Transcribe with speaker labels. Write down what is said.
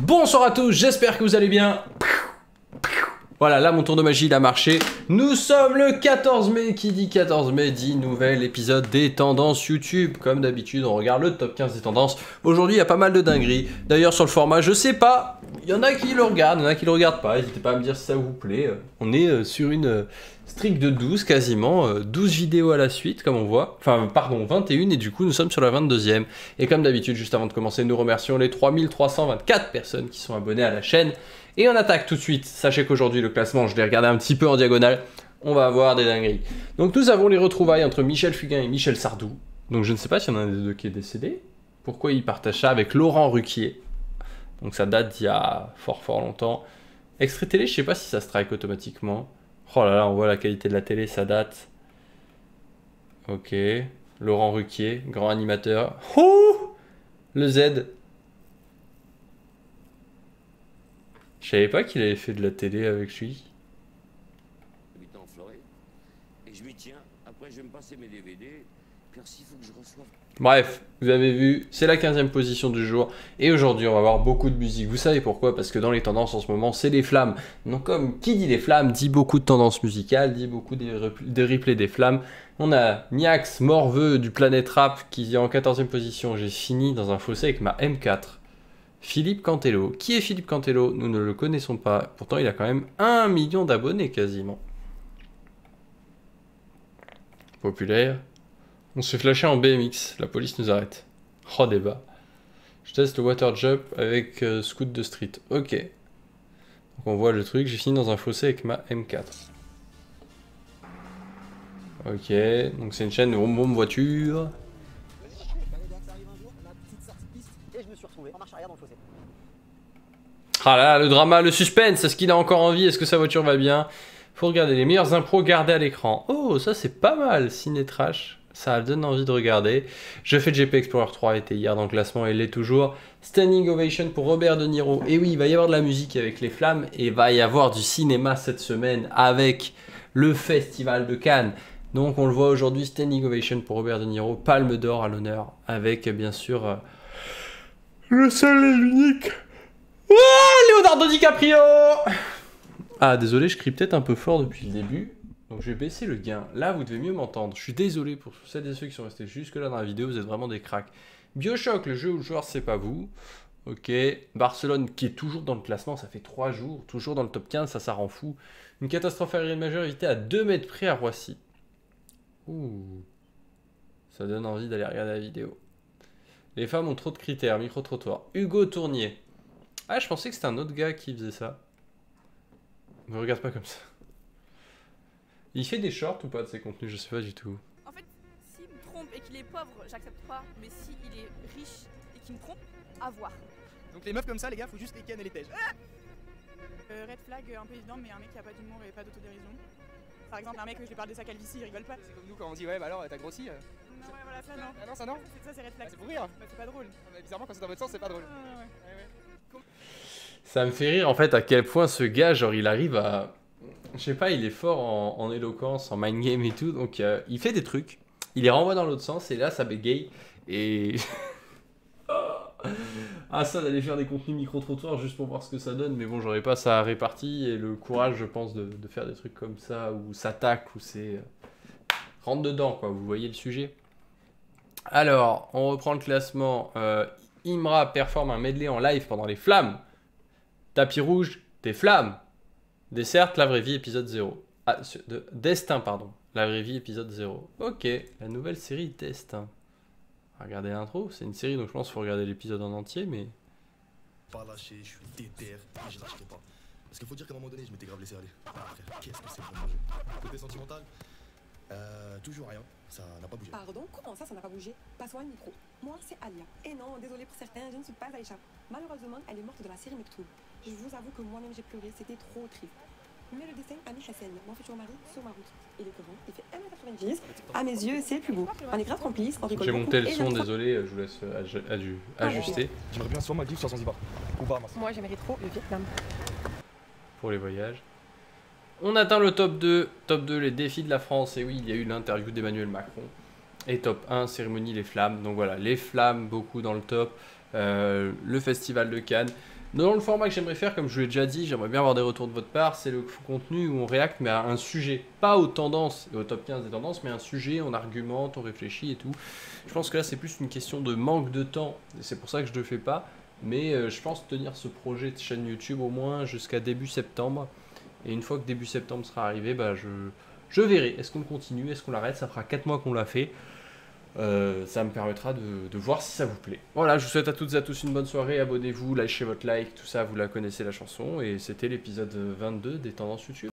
Speaker 1: Bonsoir à tous, j'espère que vous allez bien. Voilà, là mon tour de magie il a marché. Nous sommes le 14 mai, qui dit 14 mai dit nouvel épisode des tendances YouTube. Comme d'habitude, on regarde le top 15 des tendances. Aujourd'hui, il y a pas mal de dingueries. D'ailleurs, sur le format, je sais pas, il y en a qui le regardent, il y en a qui le regardent pas. N'hésitez pas à me dire si ça vous plaît. On est sur une streak de 12 quasiment, 12 vidéos à la suite comme on voit. Enfin, pardon, 21 et du coup nous sommes sur la 22e. Et comme d'habitude, juste avant de commencer, nous remercions les 3324 personnes qui sont abonnées à la chaîne. Et on attaque tout de suite. Sachez qu'aujourd'hui, le classement, je l'ai regardé un petit peu en diagonale. On va avoir des dingueries. Donc nous avons les retrouvailles entre Michel Fugain et Michel Sardou. Donc je ne sais pas s'il y en a un des deux qui est décédé. Pourquoi ils partagent ça avec Laurent Ruquier. Donc ça date d'il y a fort longtemps. Extrait télé, je sais pas si ça strike automatiquement. Oh là là, on voit la qualité de la télé, ça date. Ok. Laurent Ruquier, grand animateur. Oh, le Z. Je savais pas qu'il avait fait de la télé avec lui.
Speaker 2: En Floride, et je m'y tiens. Après, je vais me passer mes DVD. Merci, il faut que je reçoive.
Speaker 1: Bref, vous avez vu, c'est la 15e position du jour. Et aujourd'hui, on va avoir beaucoup de musique. Vous savez pourquoi? Parce que dans les tendances en ce moment, c'est les flammes. Donc comme qui dit les flammes, dit beaucoup de tendances musicales, dit beaucoup des replays des flammes. On a Niax, Morveux du Planète Rap qui est en 14e position. J'ai fini dans un fossé avec ma M4. Philippe Cantello. Qui est Philippe Cantello? Nous ne le connaissons pas. Pourtant, il a quand même 1 million d'abonnés quasiment. Populaire. On se fait flasher en BMX. La police nous arrête. Oh, débat. Je teste le water jump avec scoot de street. Ok. Donc on voit le truc. J'ai fini dans un fossé avec ma M4. Ok. Donc c'est une chaîne de boum voiture. Ah là là, le drama, le suspense, est-ce qu'il a encore envie? Est-ce que sa voiture va bien? Faut regarder les meilleurs impros gardés à l'écran. Oh, ça c'est pas mal, Ciné Trash. Ça donne envie de regarder. Je fais GP Explorer 3, était hier dans le classement et il l'est toujours. Standing Ovation pour Robert De Niro. Et oui, il va y avoir de la musique avec les flammes et il va y avoir du cinéma cette semaine avec le Festival de Cannes. Donc on le voit aujourd'hui, Standing Ovation pour Robert De Niro, Palme d'Or à l'honneur, avec bien sûr le seul et l'unique. Oh, Leonardo DiCaprio! Ah, désolé, je crie peut-être un peu fort depuis le début. Donc je vais baisser le gain. Là, vous devez mieux m'entendre. Je suis désolé pour celles et ceux qui sont restés jusque-là dans la vidéo. Vous êtes vraiment des cracks. BioShock, le jeu où le joueur c'est pas vous. Ok. Barcelone qui est toujours dans le classement. Ça fait 3 jours. Toujours dans le top 15. Ça rend fou. Une catastrophe aérienne majeure évitée à 2 mètres près à Roissy. Ouh. Ça donne envie d'aller regarder la vidéo. Les femmes ont trop de critères. Micro-trottoir. Hugo Tournier. Ah, je pensais que c'était un autre gars qui faisait ça. Me regarde pas comme ça. Il fait des shorts ou pas de ses contenus? Je sais pas du tout.
Speaker 3: En fait, s'il me trompe et qu'il est pauvre, j'accepte pas. Mais s'il est riche et qu'il me trompe, à voir.
Speaker 4: Donc les meufs comme ça, les gars, faut juste les ken et les tèges.
Speaker 5: Red flag un peu évident, mais un mec qui a pas d'humour et pas d'autodérision. Par exemple, un mec que je lui parle de sa calvitie, il rigole pas.
Speaker 4: C'est comme nous quand on dit ouais, bah alors t'as grossi.
Speaker 5: Non, ouais, voilà, ça non.
Speaker 4: Ah non, ça non.
Speaker 5: Ça c'est red flag.
Speaker 4: C'est pour rire.
Speaker 5: Bah, c'est pas drôle.
Speaker 4: Mais bizarrement, quand c'est dans votre sens, c'est pas drôle.
Speaker 1: Ça me fait rire en fait à quel point ce gars, genre il arrive à... Je sais pas, il est fort en éloquence, en mind game et tout, donc il fait des trucs, il les renvoie dans l'autre sens et là ça bégaye et... Ah ça d'aller faire des contenus micro-trottoirs juste pour voir ce que ça donne, mais bon j'aurais pas ça réparti et le courage je pense de faire des trucs comme ça où ça tacle, où c'est... rentre dedans quoi, vous voyez le sujet. Alors, on reprend le classement, Imra performe un medley en live pendant les flammes. Tapis rouge, des flammes. Dessert, la vraie vie, épisode 0. Ah, Destin, pardon. La vraie vie, épisode 0. Ok, la nouvelle série Destin. Regardez l'intro, c'est une série donc je pense qu'il faut regarder l'épisode en entier, mais...
Speaker 6: Pas lâché, je suis déter, mais je lâcherai pas. Parce qu'il faut dire qu'à un moment donné, je m'étais grave laissé aller. Ah, frère, qu'est-ce que c'est vraiment jeu. Côté sentimental, toujours rien, ça n'a pas bougé.
Speaker 7: Pardon, comment ça n'a pas bougé? Passe-moi le micro. Moi, c'est Alia. Et non, désolé pour certains, je ne suis pas Aïcha. Malheureusement, elle est morte de la série Mektoub. Je vous avoue que moi-même j'ai pleuré, c'était trop triste. Mais le dessin, Ami Hassan, mon futur mari, sur ma route. Il est grand, il fait 1m90. À mes yeux, c'est le plus beau. On est grave complices, on rigole.
Speaker 1: J'ai monté le son, désolé, je vous laisse ajuster.
Speaker 6: J'aimerais bien soit Maldives, soit Zanzibar. Ou Bahamas.
Speaker 7: Moi, j'aimerais trop le Vietnam.
Speaker 1: Pour les voyages. On atteint le top 2. Top 2, les défis de la France. Et oui, il y a eu l'interview d'Emmanuel Macron. Et top 1, cérémonie Les Flammes. Donc voilà, Les Flammes, beaucoup dans le top. Le Festival de Cannes. Dans le format que j'aimerais faire, comme je vous l'ai déjà dit, j'aimerais bien avoir des retours de votre part, c'est le contenu où on réacte mais à un sujet, pas aux tendances et au top 15 des tendances, mais un sujet, on argumente, on réfléchit et tout. Je pense que là c'est plus une question de manque de temps, et c'est pour ça que je ne le fais pas, mais je pense tenir ce projet de chaîne YouTube au moins jusqu'à début septembre, et une fois que début septembre sera arrivé, bah je verrai, est-ce qu'on continue, est-ce qu'on l'arrête, ça fera 4 mois qu'on l'a fait. Ça me permettra de voir si ça vous plaît. Voilà, je vous souhaite à toutes et à tous une bonne soirée, abonnez-vous, lâchez votre like, tout ça, vous la connaissez la chanson, et c'était l'épisode 22 des tendances YouTube.